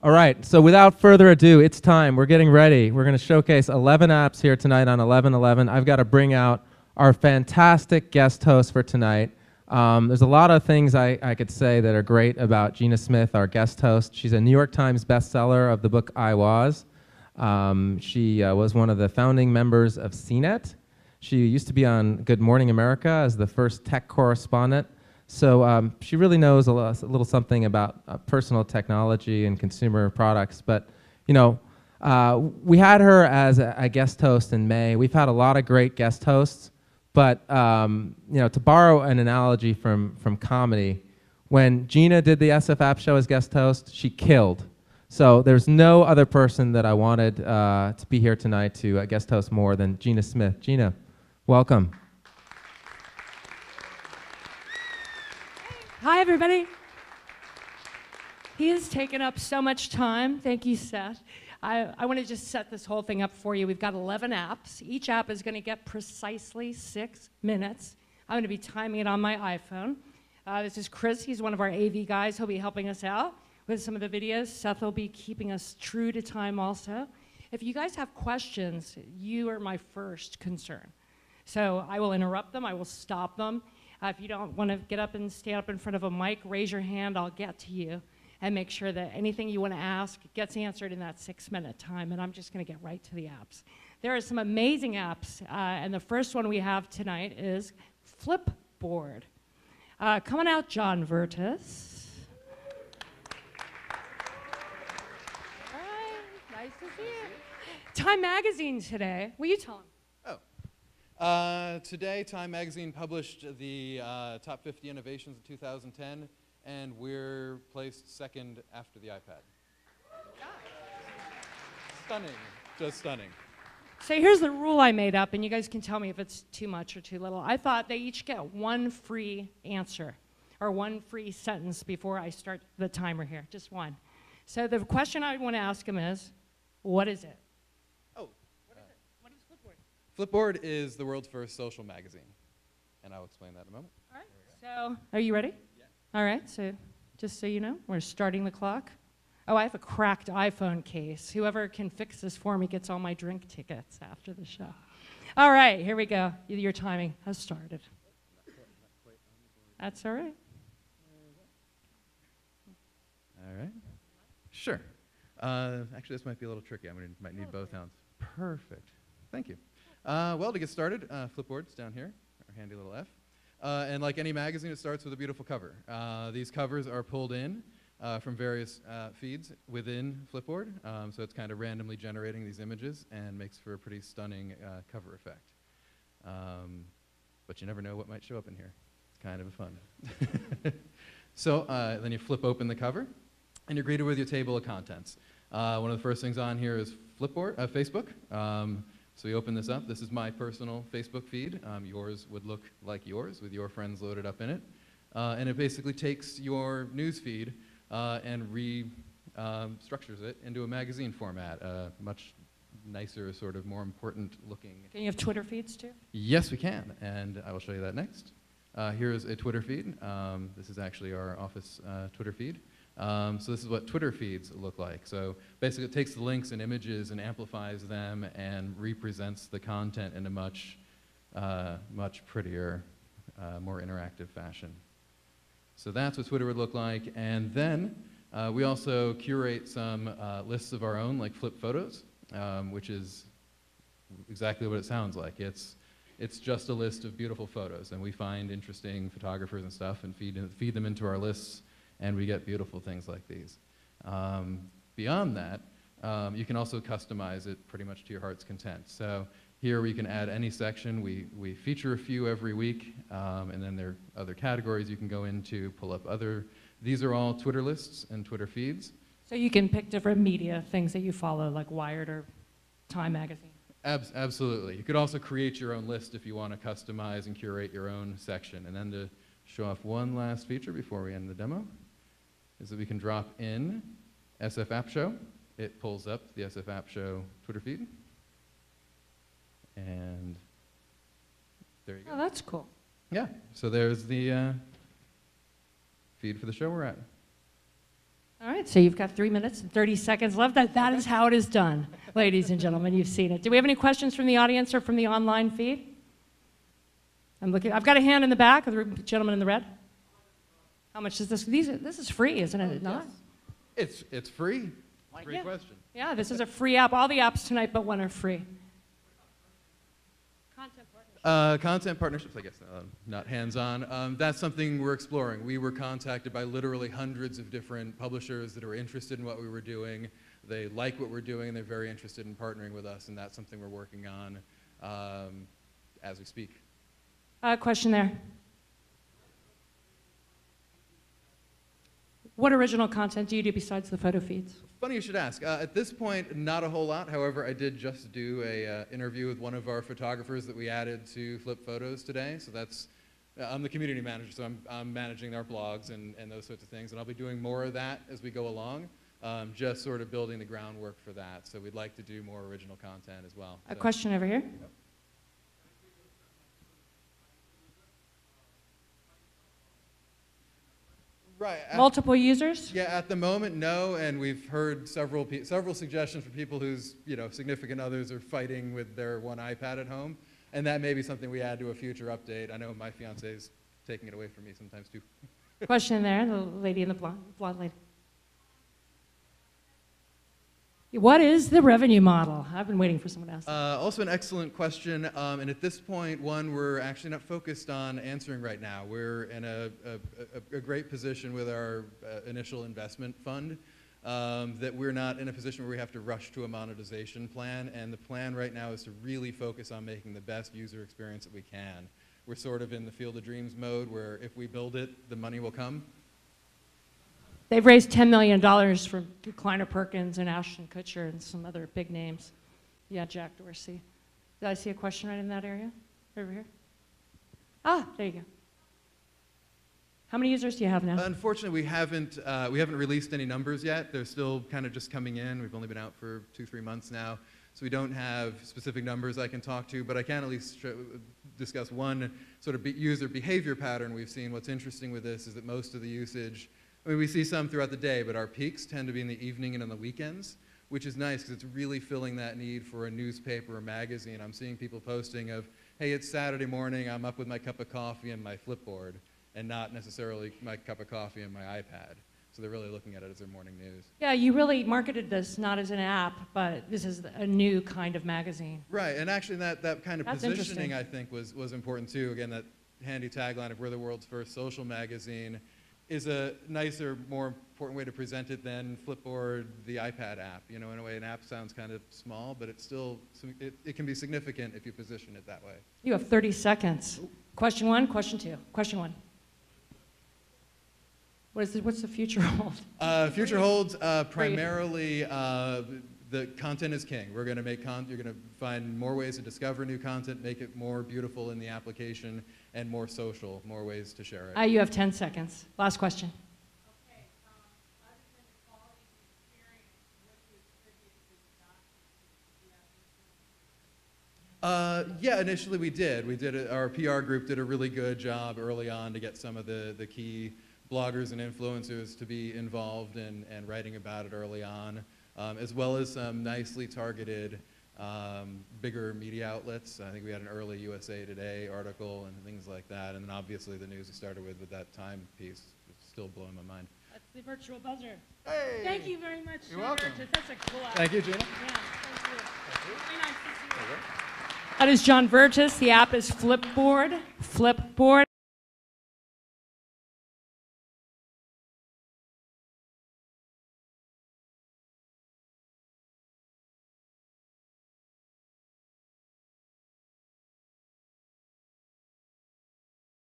All right, so without further ado, it's time. We're getting ready. We're going to showcase 11 apps here tonight on 11/11. I've got to bring out our fantastic guest host for tonight. There's a lot of things I could say that are great about Gina Smith, our guest host. She's a New York Times bestseller of the book I Was. She was one of the founding members of CNET. She used to be on Good Morning America as the first tech correspondent. So she really knows a little something about personal technology and consumer products. But, you know, we had her as a guest host in May. We've had a lot of great guest hosts. But, you know, to borrow an analogy from comedy, when Gina did the SF App Show as guest host, she killed. So there's no other person that I wanted to be here tonight to guest host more than Gina Smith. Gina, welcome. Hi, everybody. He has taken up so much time. Thank you, Seth. I want to just set this whole thing up for you. We've got 11 apps. Each app is going to get precisely 6 minutes. I'm going to be timing it on my iPhone. This is Chris. He's one of our AV guys. He'll be helping us out with some of the videos. Seth will be keeping us true to time also. If you guys have questions, you are my first concern. So I will interrupt them. I will stop them. If you don't want to get up and stand up in front of a mic, raise your hand. I'll get to you and make sure that anything you want to ask gets answered in that 6-minute time. And I'm just going to get right to the apps. There are some amazing apps. And the first one we have tonight is Flipboard. Come on out, Jon Virtes. All right, nice to see you. Time Magazine today. Will you tell them? Today, Time Magazine published the top 50 innovations of 2010, and we're placed second after the iPad. Stunning, just stunning. So here's the rule I made up, and you guys can tell me if it's too much or too little. I thought they each get one free answer, or one free sentence before I start the timer here, just one. So the question I want to ask them is, what is it? Flipboard is the world's first social magazine, and I'll explain that in a moment. All right, so are you ready? Yeah. All right, so just so you know, we're starting the clock. Oh, I have a cracked iPhone case. Whoever can fix this for me gets all my drink tickets after the show. All right, here we go. Your timing has started. That's all right. All right. Sure. Actually, this might be a little tricky. Might need both hands. Perfect. Thank you. Well, to get started, Flipboard's down here, our handy little F. And like any magazine, it starts with a beautiful cover. These covers are pulled in from various feeds within Flipboard, so it's kind of randomly generating these images and makes for a pretty stunning cover effect. But you never know what might show up in here. It's kind of fun. So then you flip open the cover, and you're greeted with your table of contents. One of the first things on here is Facebook. So we open this up. This is my personal Facebook feed. Yours would look like yours with your friends loaded up in it. And it basically takes your news feed and restructures it into a magazine format, much nicer, sort of more important looking. Can you have Twitter feeds too? Yes, we can, and I will show you that next. Here's a Twitter feed. This is actually our office Twitter feed. So this is what Twitter feeds look like. So basically it takes the links and images and amplifies them and represents the content in a much prettier, more interactive fashion. So that's what Twitter would look like. And then we also curate some lists of our own, like Flip Photos, which is exactly what it sounds like. It's just a list of beautiful photos, and we find interesting photographers and stuff and feed them into our lists, and we get beautiful things like these. Beyond that, you can also customize it pretty much to your heart's content. So here we can add any section. We feature a few every week, and then there are other categories you can go into, pull up other. These are all Twitter lists and Twitter feeds. So you can pick different media, things that you follow, like Wired or Time Magazine. Absolutely. You could also create your own list if you want to customize and curate your own section. And then to show off one last feature before we end the demo is that we can drop in SF App Show. It pulls up the SF App Show Twitter feed. And there you go. Oh, that's cool. Yeah, so there's the feed for the show we're at. All right, so you've got 3 minutes and 30 seconds left. That is how it is done, ladies and gentlemen. You've seen it. Do we have any questions from the audience or from the online feed? I've got a hand in the back of the gentleman in the red. How much is this? This is free, isn't it? Not? It's free. Great Yeah. question. Yeah, this is a free app. All the apps tonight but one are free. Content partnerships, I guess, not hands-on. That's something we're exploring. We were contacted by literally hundreds of different publishers that were interested in what we were doing. They like what we're doing, and they're very interested in partnering with us, and that's something we're working on as we speak. Question there. What original content do you do besides the photo feeds? Funny you should ask. At this point, not a whole lot. However, I did just do a interview with one of our photographers that we added to Flip Photos today. So that's, I'm the community manager, so I'm managing our blogs and those sorts of things. And I'll be doing more of that as we go along, just sort of building the groundwork for that. So we'd like to do more original content as well. A question over here. Yep. Right. Multiple users? Yeah, at the moment, no, and we've heard several suggestions from people whose significant others are fighting with their one iPad at home, and that may be something we add to a future update. I know my fiance is taking it away from me sometimes too. Question there, the lady in the blonde lady. What is the revenue model? I've been waiting for someone to ask that. Also an excellent question, and at this point, one we're actually not focused on answering right now. We're in a great position with our initial investment fund, that we're not in a position where we have to rush to a monetization plan, and the plan right now is to really focus on making the best user experience that we can. We're sort of in the Field of Dreams mode, where if we build it, the money will come. They've raised $10 million from Kleiner Perkins and Ashton Kutcher and some other big names. Yeah, Jack Dorsey. Did I see a question right in that area? Over here? Ah, there you go. How many users do you have now? Unfortunately, we haven't released any numbers yet. They're still kind of just coming in. We've only been out for 2-3 months now, so we don't have specific numbers I can talk to, but I can at least discuss one sort of user behavior pattern we've seen. What's interesting with this is that most of the usage, I mean, we see some throughout the day, but our peaks tend to be in the evening and on the weekends, which is nice because it's really filling that need for a newspaper or magazine. I'm seeing people posting of, hey, it's Saturday morning, I'm up with my cup of coffee and my Flipboard, and not necessarily my cup of coffee and my iPad. So they're really looking at it as their morning news. Yeah, you really marketed this not as an app, but this is a new kind of magazine. Right, and actually that kind of That's positioning, I think, was important too. Again, that handy tagline of we're the world's first social magazine is a nicer, more important way to present it than Flipboard, the iPad app. You know, in a way, an app sounds kind of small, but it's still, it can be significant if you position it that way. You have 30 seconds. Ooh. Question one, question two. Question one. What's the future hold? Future holds primarily the content is king. We're going to make you're going to find more ways to discover new content, make it more beautiful in the application, and more social, more ways to share it. You have 10 seconds. Last question. Okay, other than the quality of the experience, what do you attribute to the document? Yeah, initially we did. Our PR group did a really good job early on to get some of the key bloggers and influencers to be involved and writing about it early on, as well as some nicely targeted bigger media outlets. I think we had an early USA Today article and things like that, and then obviously the news we started with that Time piece is still blowing my mind. That's the virtual buzzer. Hey! Thank you very much. You're welcome. That's a cool app. Thank you, Gina. Yeah, thank you. Very nice to see you. That is Jon Virtes. The app is Flipboard. Flipboard.